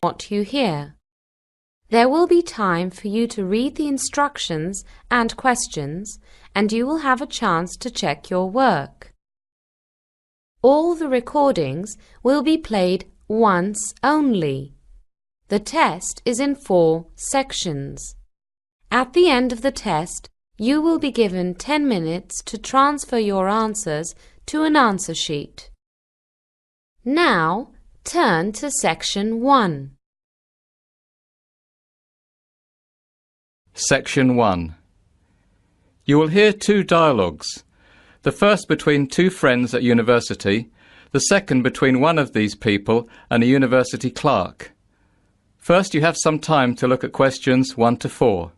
what you hear. There will be time for you to read the instructions and questions, and you will have a chance to check your work. All the recordings will be played once only. The test is in 4 sections. At the end of the test, you will be given 10 minutes to transfer your answers to an answer sheet. Now, turn to section 1. Section 1. You will hear 2 dialogues. The first between 2 friends at university, the second between one of these people and a university clerk. First, you have some time to look at questions 1 to 4.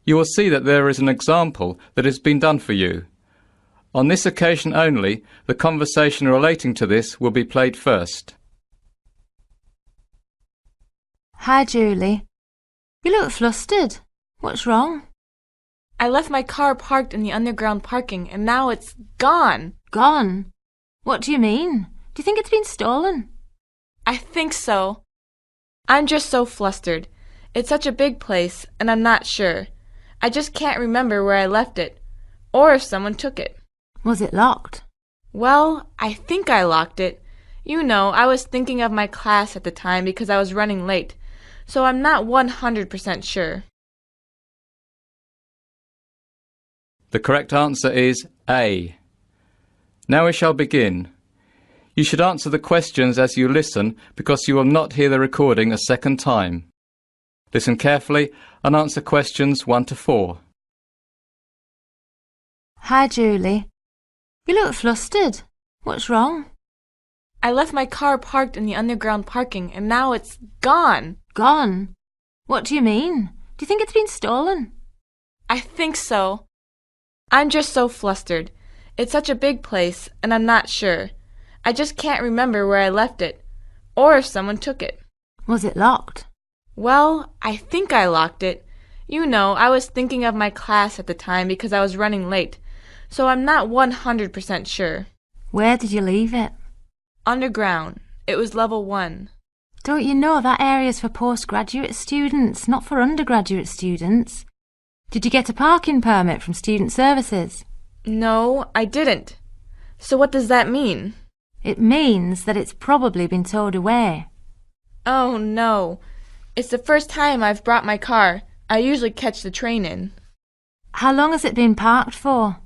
You will see that there is an example that has been done for you. On this occasion only, the conversation relating to this will be played first. Hi, Julie. You look flustered. What's wrong? I left my car parked in the underground parking and now it's gone. Gone? What do you mean? Do you think it's been stolen? I think so. I'm just so flustered. It's such a big place and I'm not sure. I just can't remember where I left it, or if someone took it. Was it locked? Well, I think I locked it. You know, I was thinking of my class at the time because I was running late, so I'm not 100% sure. The correct answer is A. Now we shall begin. You should answer the questions as you listen because you will not hear the recording a second time. Listen carefully and answer questions 1 to 4. Hi, Julie. You look flustered. What's wrong? I left my car parked in the underground parking and now it's gone. Gone? What do you mean? Do you think it's been stolen? I think so. I'm just so flustered. It's such a big place and I'm not sure. I just can't remember where I left it, or if someone took it. Was it locked? Well, I think I locked it. You know, I was thinking of my class at the time because I was running late, so I'm not 100% sure. Where did you leave it? Underground. It was level 1. Don't you know that area's for postgraduate students, not for undergraduate students? Did you get a parking permit from Student Services? No, I didn't. So what does that mean? It means that it's probably been towed away. Oh, no. It's the first time I've brought my car. I usually catch the train in. How long has it been parked for?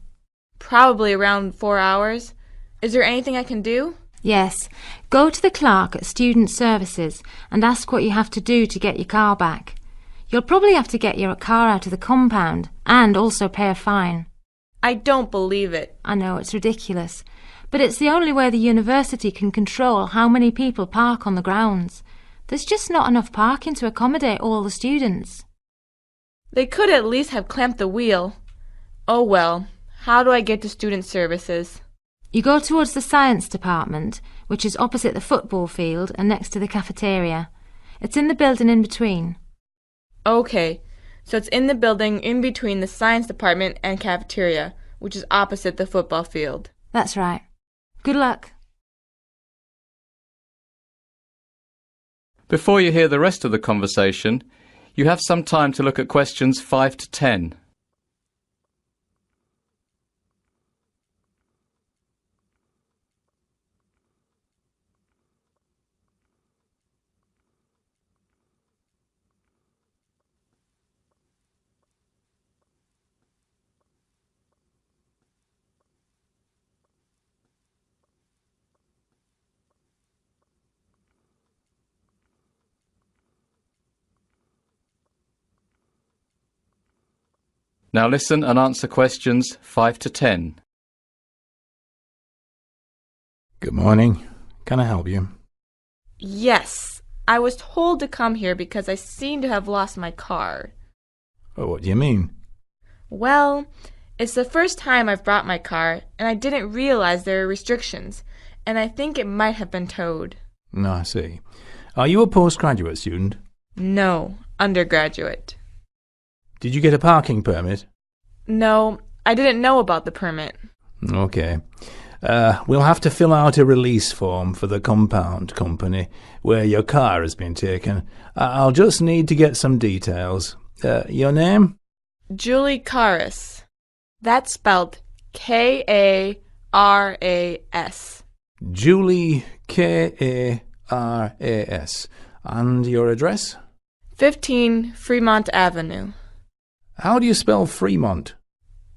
Probably around 4 hours. Is there anything I can do? Yes. Go to the clerk at Student Services and ask what you have to do to get your car back. You'll probably have to get your car out of the compound and also pay a fine. I don't believe it. I know, it's ridiculous. But it's the only way the university can control how many people park on the grounds. There's just not enough parking to accommodate all the students. They could at least have clamped the wheel. Oh well, how do I get to Student Services? You go towards the science department, which is opposite the football field and next to the cafeteria. It's in the building in between. Okay, so it's in the building in between the science department and cafeteria, which is opposite the football field. That's right. Good luck. Before you hear the rest of the conversation, you have some time to look at questions 5 to 10. Now listen and answer questions 5 to 10. Good morning. Can I help you? Yes, I was told to come here because I seem to have lost my car. Oh, what do you mean? Well, it's the first time I've brought my car, and I didn't realize there were restrictions, and I think it might have been towed. I see. Are you a postgraduate student? No, undergraduate. Did you get a parking permit? No, I didn't know about the permit. Okay. We'll have to fill out a release form for the compound company where your car has been taken. I'll just need to get some details. Your name? Julie Karas. That's spelled Karas. Julie Karas. And your address? 15 Fremont Avenue. How do you spell Fremont?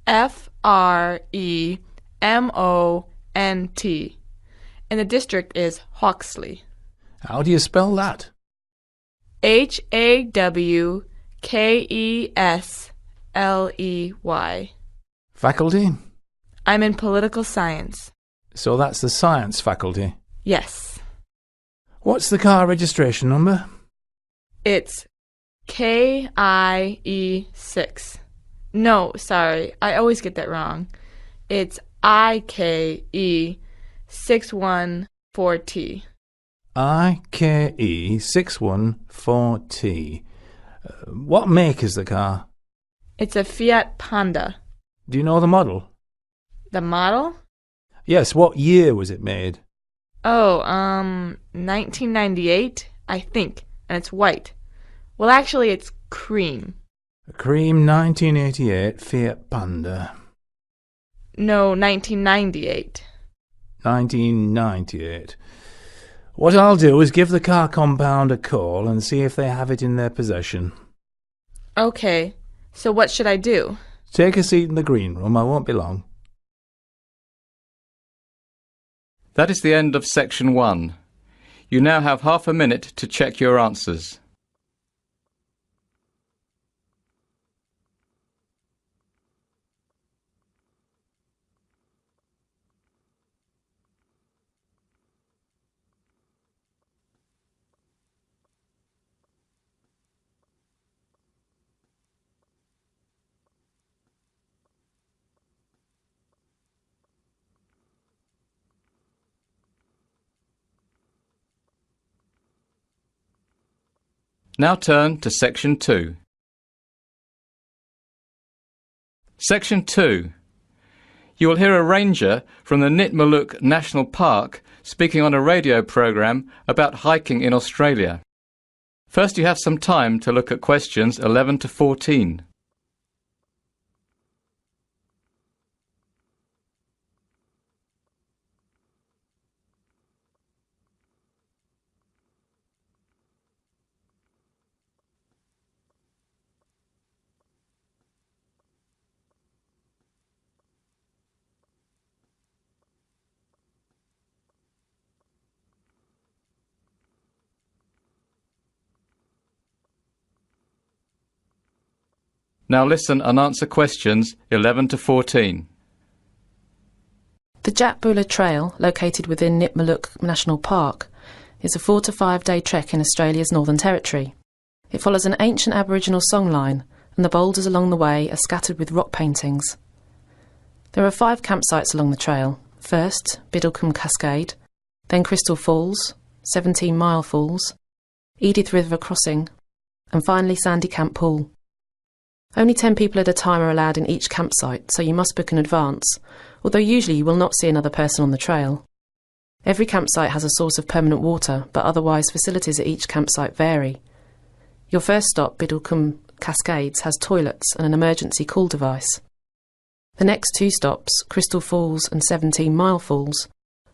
Fremont. And the district is Hawksley. How do you spell that? Hawkesley. Faculty? I'm in political science. So that's the science faculty. Yes. What's the car registration number? It's KIE6. No, sorry, I always get that wrong. It's IKE614T. IKE614T. What make is the car? It's a Fiat Panda. Do you know the model? The model? Yes, what year was it made? Oh, 1998, I think, and it's white. Well, actually, it's cream. A cream 1988 Fiat Panda. No, 1998. 1998. What I'll do is give the car compound a call and see if they have it in their possession. Okay, so what should I do? Take a seat in the green room, I won't be long. That is the end of section 1. You now have half a minute to check your answers. Now turn to Section 2. Section 2. You will hear a ranger from the Nitmaluk National Park speaking on a radio program about hiking in Australia. First, you have some time to look at questions 11 to 14. Now listen and answer questions 11 to 14. The Jatbula Trail, located within Nitmaluk National Park, is a 4 to 5 day trek in Australia's Northern Territory. It follows an ancient Aboriginal songline, and the boulders along the way are scattered with rock paintings. There are 5 campsites along the trail. First, Biddlecombe Cascade, then Crystal Falls, 17 Mile Falls, Edith River Crossing, and finally Sandy Camp Pool. Only 10 people at a time are allowed in each campsite, so you must book in advance, although usually you will not see another person on the trail. Every campsite has a source of permanent water, but otherwise facilities at each campsite vary. Your first stop, Biddlecombe Cascades, has toilets and an emergency call device. The next 2 stops, Crystal Falls and 17 Mile Falls,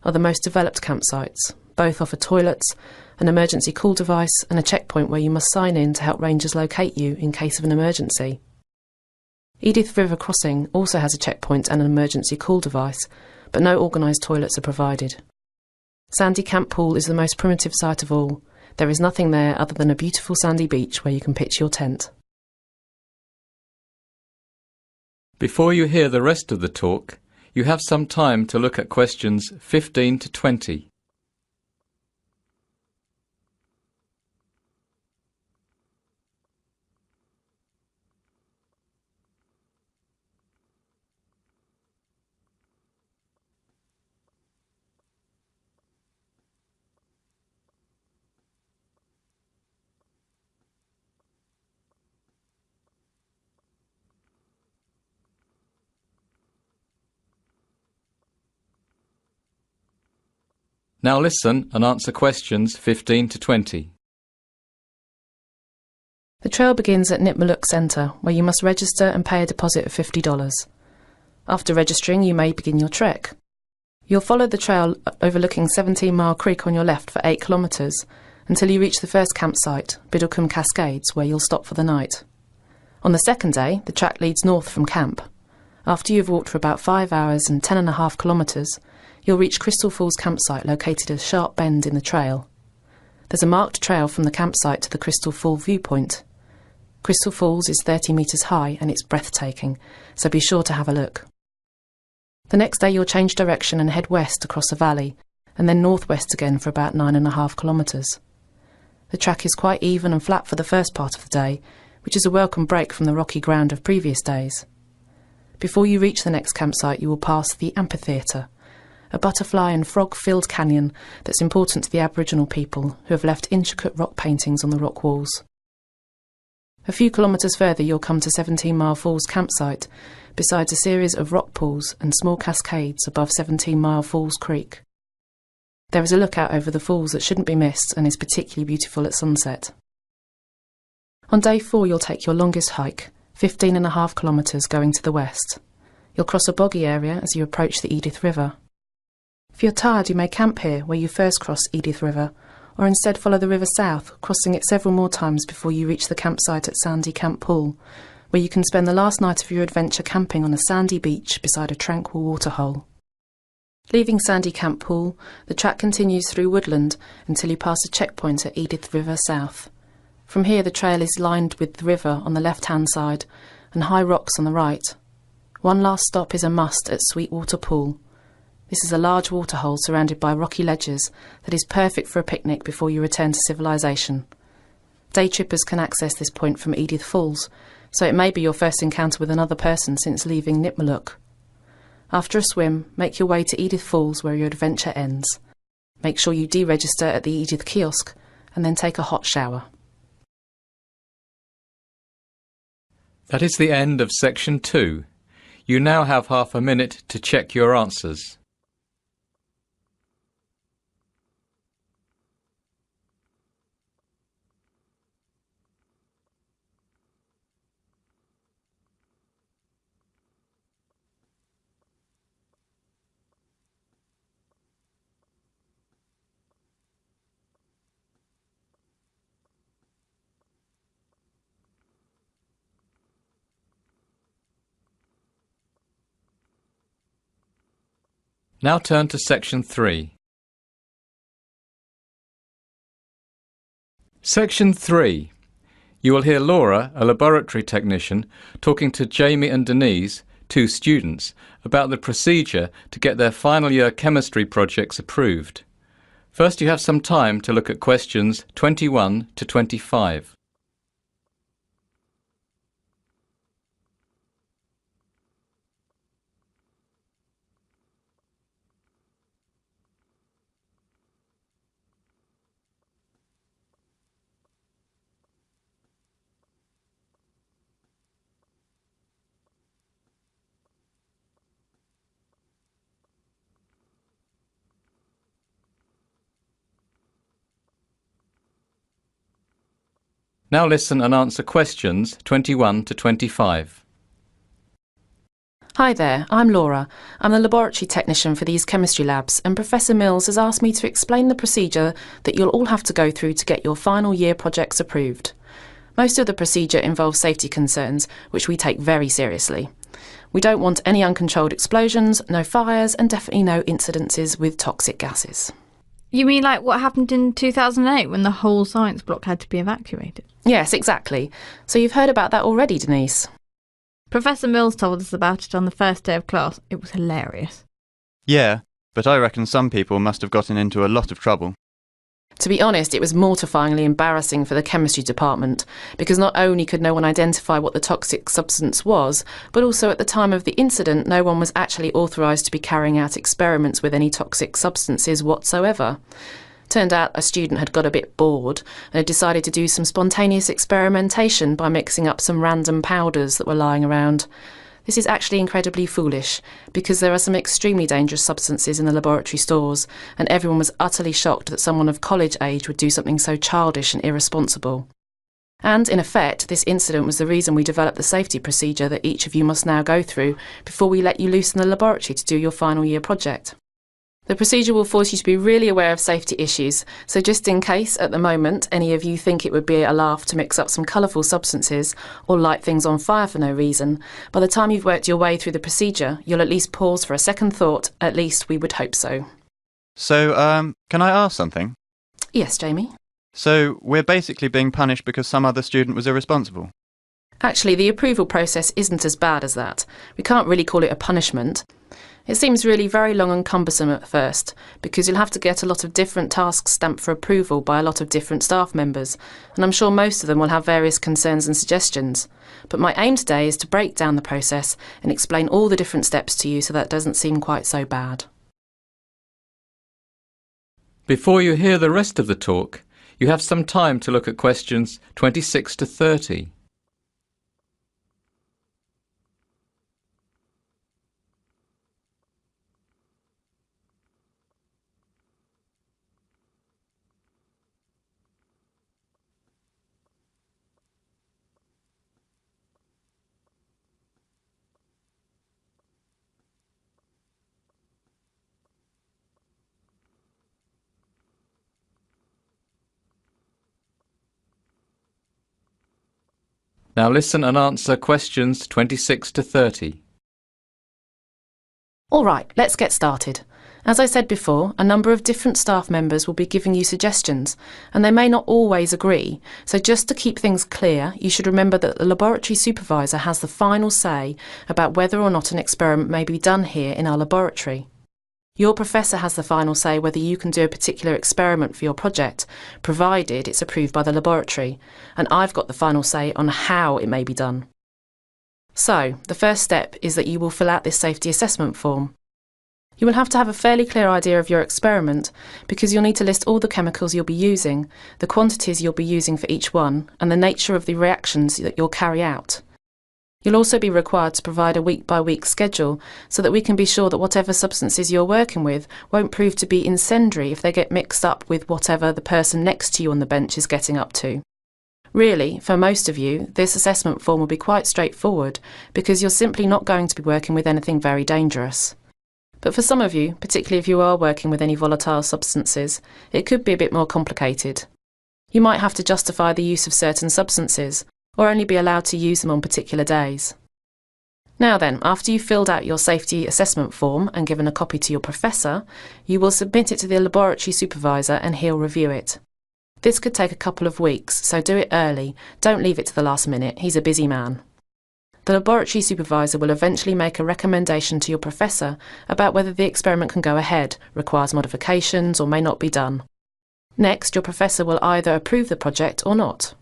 are the most developed campsites. Both offer toilets, an emergency call device and a checkpoint where you must sign in to help rangers locate you in case of an emergency. Edith River Crossing also has a checkpoint and an emergency call device, but no organised toilets are provided. Sandy Camp Pool is the most primitive site of all. There is nothing there other than a beautiful sandy beach where you can pitch your tent. Before you hear the rest of the talk, you have some time to look at questions 15 to 20. Now listen and answer questions 15 to 20. The trail begins at Nipmuc Centre, where you must register and pay a deposit of $50. After registering, you may begin your trek. You'll follow the trail overlooking 17 Mile Creek on your left for 8 kilometres until you reach the first campsite, Biddlecombe Cascades, where you'll stop for the night. On the second day, the track leads north from camp. After you've walked for about 5 hours and 10.5 kilometres, you'll reach Crystal Falls campsite located at a sharp bend in the trail. There's a marked trail from the campsite to the Crystal Falls viewpoint. Crystal Falls is 30 metres high and it's breathtaking, so be sure to have a look. The next day you'll change direction and head west across a valley, and then northwest again for about 9.5 kilometres. The track is quite even and flat for the first part of the day, which is a welcome break from the rocky ground of previous days. Before you reach the next campsite you will pass the amphitheatre, a butterfly and frog-filled canyon that's important to the Aboriginal people who have left intricate rock paintings on the rock walls. A few kilometres further you'll come to 17 Mile Falls campsite, besides a series of rock pools and small cascades above 17 Mile Falls Creek. There is a lookout over the falls that shouldn't be missed and is particularly beautiful at sunset. On day 4 you'll take your longest hike, 15.5 kilometres going to the west. You'll cross a boggy area as you approach the Edith River. If you're tired you may camp here where you first cross Edith River, or instead follow the river south, crossing it several more times before you reach the campsite at Sandy Camp Pool, where you can spend the last night of your adventure camping on a sandy beach beside a tranquil waterhole. Leaving Sandy Camp Pool, the track continues through woodland until you pass a checkpoint at Edith River South. From here the trail is lined with the river on the left-hand side and high rocks on the right. One last stop is a must at Sweetwater Pool. This is a large waterhole surrounded by rocky ledges that is perfect for a picnic before you return to civilization. Day trippers can access this point from Edith Falls, so it may be your first encounter with another person since leaving Nipmuc. After a swim, make your way to Edith Falls where your adventure ends. Make sure you deregister at the Edith kiosk and then take a hot shower. That is the end of section 2. You now have half a minute to check your answers. Now turn to section 3. Section 3. You will hear Laura, a laboratory technician, talking to Jamie and Denise, 2 students, about the procedure to get their final year chemistry projects approved. First you have some time to look at questions 21 to 25. Now listen and answer questions 21 to 25. Hi there, I'm Laura. I'm the laboratory technician for these chemistry labs, and Professor Mills has asked me to explain the procedure that you'll all have to go through to get your final year projects approved. Most of the procedure involves safety concerns, which we take very seriously. We don't want any uncontrolled explosions, no fires, and definitely no incidences with toxic gases. You mean like what happened in 2008 when the whole science block had to be evacuated? Yes, exactly. So you've heard about that already, Denise? Professor Mills told us about it on the first day of class. It was hilarious. Yeah, but I reckon some people must have gotten into a lot of trouble. To be honest, it was mortifyingly embarrassing for the chemistry department, because not only could no one identify what the toxic substance was, but also at the time of the incident no one was actually authorised to be carrying out experiments with any toxic substances whatsoever. Turned out a student had got a bit bored and had decided to do some spontaneous experimentation by mixing up some random powders that were lying around. This is actually incredibly foolish because there are some extremely dangerous substances in the laboratory stores, and everyone was utterly shocked that someone of college age would do something so childish and irresponsible. And, in effect, this incident was the reason we developed the safety procedure that each of you must now go through before we let you loose in the laboratory to do your final year project. The procedure will force you to be really aware of safety issues, so just in case, at the moment, any of you think it would be a laugh to mix up some colourful substances or light things on fire for no reason, by the time you've worked your way through the procedure, you'll at least pause for a second thought. At least we would hope so. So, can I ask something? Yes, Jamie? So, we're basically being punished because some other student was irresponsible? Actually, the approval process isn't as bad as that. We can't really call it a punishment. It seems really very long and cumbersome at first, because you'll have to get a lot of different tasks stamped for approval by a lot of different staff members, and I'm sure most of them will have various concerns and suggestions. But my aim today is to break down the process and explain all the different steps to you so that it doesn't seem quite so bad. Before you hear the rest of the talk, you have some time to look at questions 26 to 30. Now listen and answer questions 26 to 30. All right, let's get started. As I said before, a number of different staff members will be giving you suggestions, and they may not always agree, so just to keep things clear, you should remember that the laboratory supervisor has the final say about whether or not an experiment may be done here in our laboratory. Your professor has the final say whether you can do a particular experiment for your project, provided it's approved by the laboratory, and I've got the final say on how it may be done. So, the first step is that you will fill out this safety assessment form. You will have to have a fairly clear idea of your experiment, because you'll need to list all the chemicals you'll be using, the quantities you'll be using for each one, and the nature of the reactions that you'll carry out. You'll also be required to provide a week-by-week schedule so that we can be sure that whatever substances you're working with won't prove to be incendiary if they get mixed up with whatever the person next to you on the bench is getting up to. Really, for most of you, this assessment form will be quite straightforward because you're simply not going to be working with anything very dangerous. But for some of you, particularly if you are working with any volatile substances, it could be a bit more complicated. You might have to justify the use of certain substances, or only be allowed to use them on particular days. Now then, after you've filled out your safety assessment form and given a copy to your professor, you will submit it to the laboratory supervisor and he'll review it. This could take a couple of weeks, so do it early. Don't leave it to the last minute. He's a busy man. The laboratory supervisor will eventually make a recommendation to your professor about whether the experiment can go ahead, requires modifications, or may not be done. Next, your professor will either approve the project or not.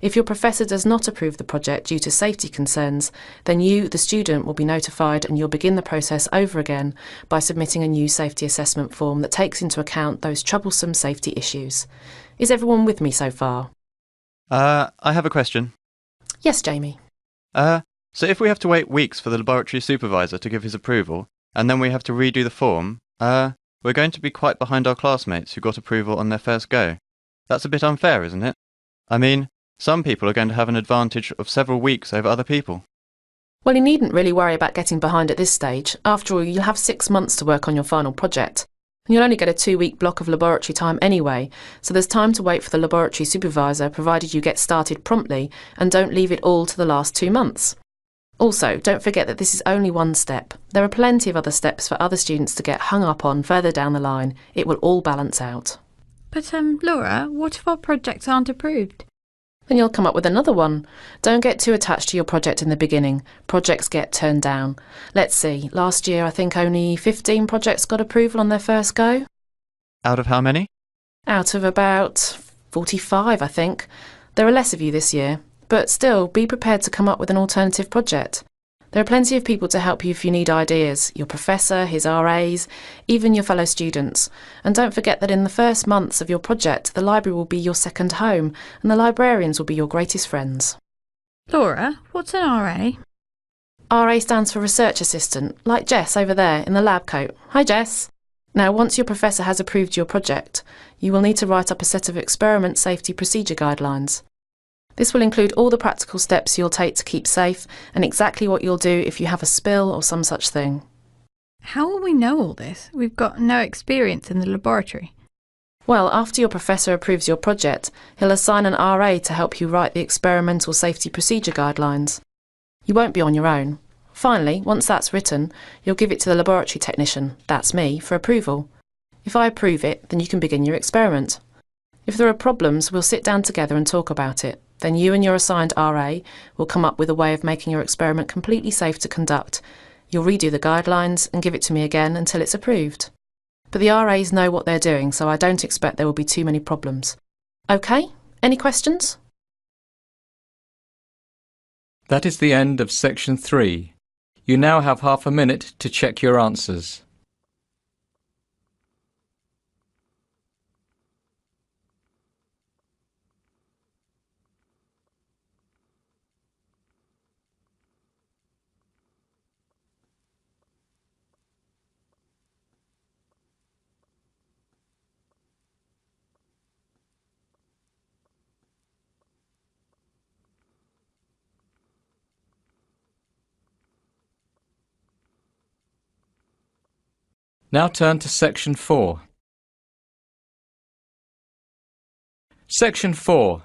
If your professor does not approve the project due to safety concerns, then you, the student, will be notified and you'll begin the process over again by submitting a new safety assessment form that takes into account those troublesome safety issues. Is everyone with me so far? I have a question. Yes, Jamie. So if we have to wait weeks for the laboratory supervisor to give his approval, and then we have to redo the form, we're going to be quite behind our classmates who got approval on their first go. That's a bit unfair, isn't it? I mean, some people are going to have an advantage of several weeks over other people. Well, you needn't really worry about getting behind at this stage. After all, you'll have 6 months to work on your final project. And you'll only get a 2-week block of laboratory time anyway, so there's time to wait for the laboratory supervisor, provided you get started promptly and don't leave it all to the last 2 months. Also, don't forget that this is only one step. There are plenty of other steps for other students to get hung up on further down the line. It will all balance out. But, Laura, what if our projects aren't approved? Then you'll come up with another one. Don't get too attached to your project in the beginning. Projects get turned down. Let's see, last year I think only 15 projects got approval on their first go. Out of how many? Out of about 45, I think. There are less of you this year, but still, be prepared to come up with an alternative project. There are plenty of people to help you if you need ideas, your professor, his RAs, even your fellow students. And don't forget that in the first months of your project, the library will be your second home, and the librarians will be your greatest friends. Laura, what's an RA? RA stands for Research Assistant, like Jess over there in the lab coat. Hi Jess! Now, once your professor has approved your project, you will need to write up a set of experiment safety procedure guidelines. This will include all the practical steps you'll take to keep safe and exactly what you'll do if you have a spill or some such thing. How will we know all this? We've got no experience in the laboratory. Well, after your professor approves your project, he'll assign an RA to help you write the experimental safety procedure guidelines. You won't be on your own. Finally, once that's written, you'll give it to the laboratory technician, that's me, for approval. If I approve it, then you can begin your experiment. If there are problems, we'll sit down together and talk about it. Then you and your assigned RA will come up with a way of making your experiment completely safe to conduct. You'll redo the guidelines and give it to me again until it's approved. But the RAs know what they're doing, so I don't expect there will be too many problems. OK? Any questions? That is the end of section 3. You now have half a minute to check your answers. Now turn to section 4. Section 4.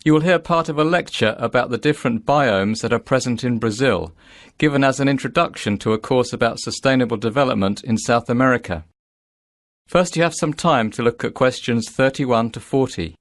You will hear part of a lecture about the different biomes that are present in Brazil, given as an introduction to a course about sustainable development in South America. First, you have some time to look at questions 31 to 40.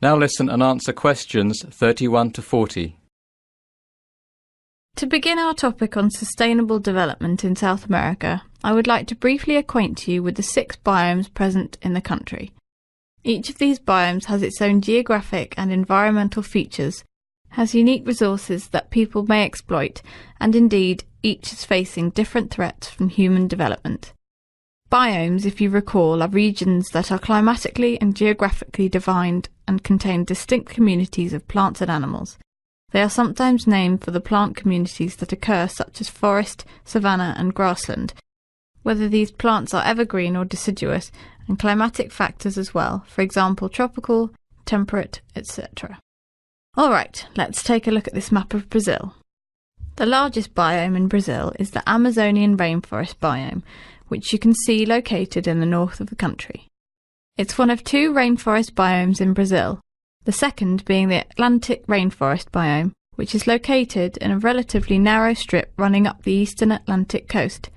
Now listen and answer questions 31 to 40. To begin our topic on sustainable development in South America, I would like to briefly acquaint you with the 6 biomes present in the country. Each of these biomes has its own geographic and environmental features, has unique resources that people may exploit, and indeed, each is facing different threats from human development. Biomes, if you recall, are regions that are climatically and geographically defined and contain distinct communities of plants and animals. They are sometimes named for the plant communities that occur, such as forest, savanna and grassland, whether these plants are evergreen or deciduous, and climatic factors as well, for example tropical, temperate, etc. Alright, let's take a look at this map of Brazil. The largest biome in Brazil is the Amazonian rainforest biome, which you can see located in the north of the country. It's one of 2 rainforest biomes in Brazil, the second being the Atlantic rainforest biome, which is located in a relatively narrow strip running up the eastern Atlantic coast.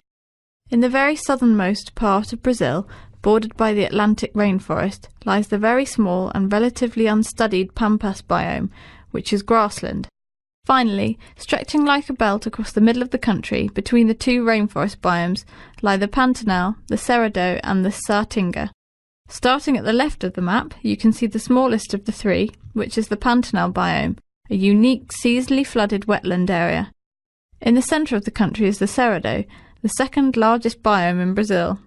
In the very southernmost part of Brazil, bordered by the Atlantic rainforest, lies the very small and relatively unstudied Pampas biome, which is grassland. Finally, stretching like a belt across the middle of the country, between the 2 rainforest biomes, lie the Pantanal, the Cerrado and the Saatinga. Starting at the left of the map, you can see the smallest of the 3, which is the Pantanal biome, a unique seasonally flooded wetland area. In the centre of the country is the Cerrado, the second largest biome in Brazil.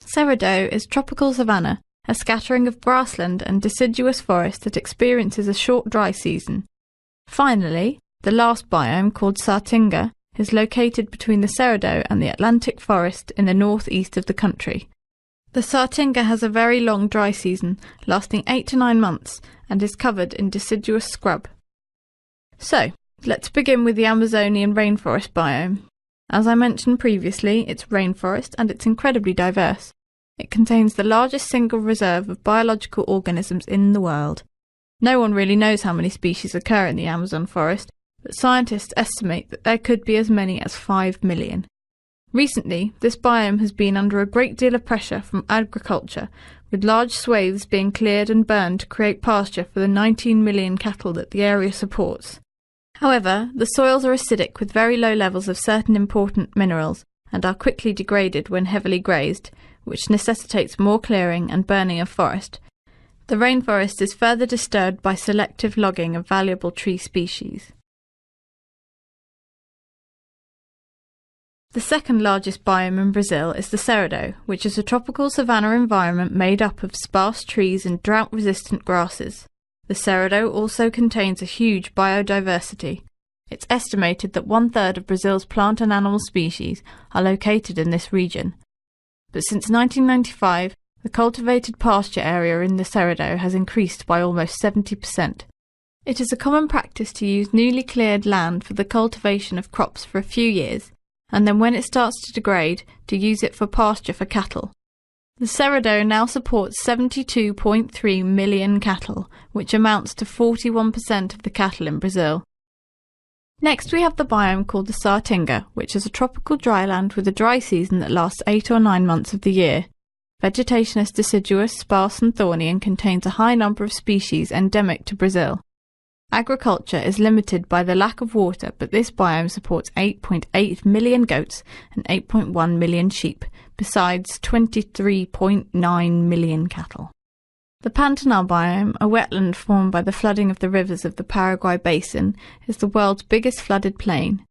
Cerrado is tropical savanna, a scattering of grassland and deciduous forest that experiences a short dry season. Finally, the last biome, called Saatinga, is located between the Cerrado and the Atlantic forest in the northeast of the country. The Saatinga has a very long dry season, lasting 8 to 9 months, and is covered in deciduous scrub. So, Let's begin with the Amazonian rainforest biome. As I mentioned previously, it's rainforest and it's incredibly diverse. It contains the largest single reserve of biological organisms in the world. No one really knows how many species occur in the Amazon forest, but scientists estimate that there could be as many as 5 million. Recently, this biome has been under a great deal of pressure from agriculture, with large swathes being cleared and burned to create pasture for the 19 million cattle that the area supports. However, the soils are acidic with very low levels of certain important minerals and are quickly degraded when heavily grazed, which necessitates more clearing and burning of forest. The rainforest is further disturbed by selective logging of valuable tree species. The second largest biome in Brazil is the Cerrado, which is a tropical savanna environment made up of sparse trees and drought-resistant grasses. The Cerrado also contains a huge biodiversity. It's estimated that 1/3 of Brazil's plant and animal species are located in this region. But since 1995, the cultivated pasture area in the Cerrado has increased by almost 70%. It is a common practice to use newly cleared land for the cultivation of crops for a few years, and then when it starts to degrade, to use it for pasture for cattle. The Cerrado now supports 72.3 million cattle, which amounts to 41% of the cattle in Brazil. Next we have the biome called the Saatinga, which is a tropical dryland with a dry season that lasts 8 or 9 months of the year. Vegetation is deciduous, sparse and thorny and contains a high number of species endemic to Brazil. Agriculture is limited by the lack of water, but this biome supports 8.8 million goats and 8.1 million sheep, besides 23.9 million cattle. The Pantanal biome, a wetland formed by the flooding of the rivers of the Paraguay basin, is the world's biggest flooded plain.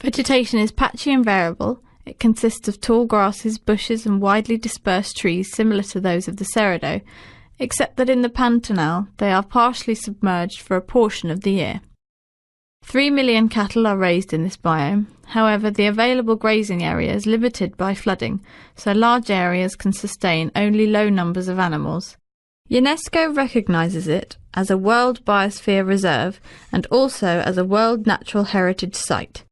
Vegetation is patchy and variable. It consists of tall grasses, bushes and widely dispersed trees similar to those of the Cerrado, except that in the Pantanal they are partially submerged for a portion of the year. 3 million cattle are raised in this biome. However, the available grazing area is limited by flooding, so large areas can sustain only low numbers of animals. UNESCO recognises it as a World Biosphere Reserve and also as a World Natural Heritage Site.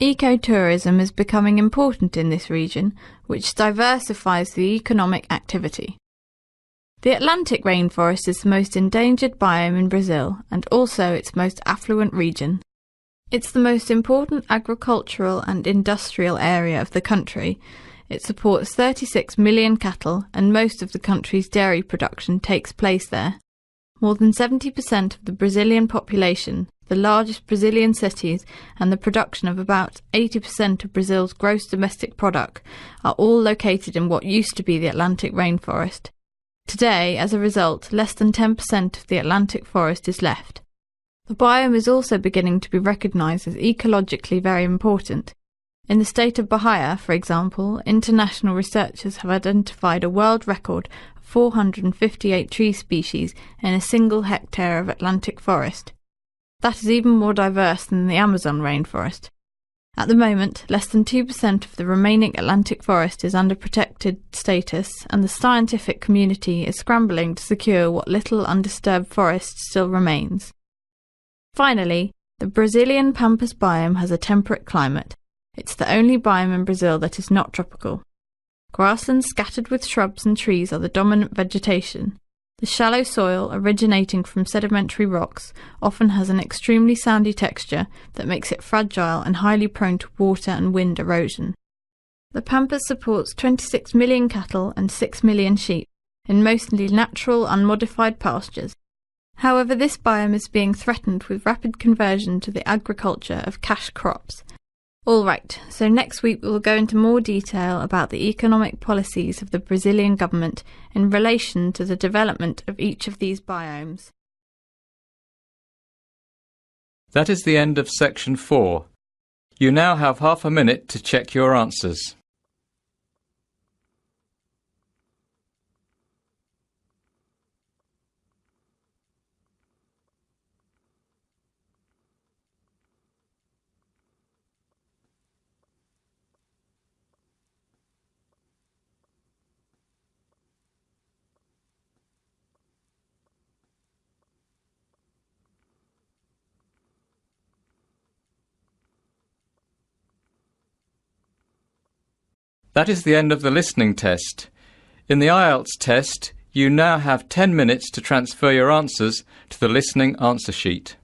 Ecotourism is becoming important in this region, which diversifies the economic activity. The Atlantic rainforest is the most endangered biome in Brazil and also its most affluent region. It's the most important agricultural and industrial area of the country. It supports 36 million cattle and most of the country's dairy production takes place there. More than 70% of the Brazilian population, the largest Brazilian cities and the production of about 80% of Brazil's gross domestic product are all located in what used to be the Atlantic rainforest. Today, as a result, less than 10% of the Atlantic forest is left. The biome is also beginning to be recognised as ecologically very important. In the state of Bahia, for example, international researchers have identified a world record of 458 tree species in a single hectare of Atlantic forest. That is even more diverse than the Amazon rainforest. At the moment, less than 2% of the remaining Atlantic forest is under protected status, and the scientific community is scrambling to secure what little undisturbed forest still remains. Finally, the Brazilian Pampas biome has a temperate climate. It's the only biome in Brazil that is not tropical. Grasslands scattered with shrubs and trees are the dominant vegetation. The shallow soil, originating from sedimentary rocks, often has an extremely sandy texture that makes it fragile and highly prone to water and wind erosion. The Pampas supports 26 million cattle and 6 million sheep, in mostly natural, unmodified pastures. However, this biome is being threatened with rapid conversion to the agriculture of cash crops. All right, so next week we will go into more detail about the economic policies of the Brazilian government in relation to the development of each of these biomes. That is the end of section 4. You now have half a minute to check your answers. That is the end of the listening test. In the IELTS test, you now have 10 minutes to transfer your answers to the listening answer sheet.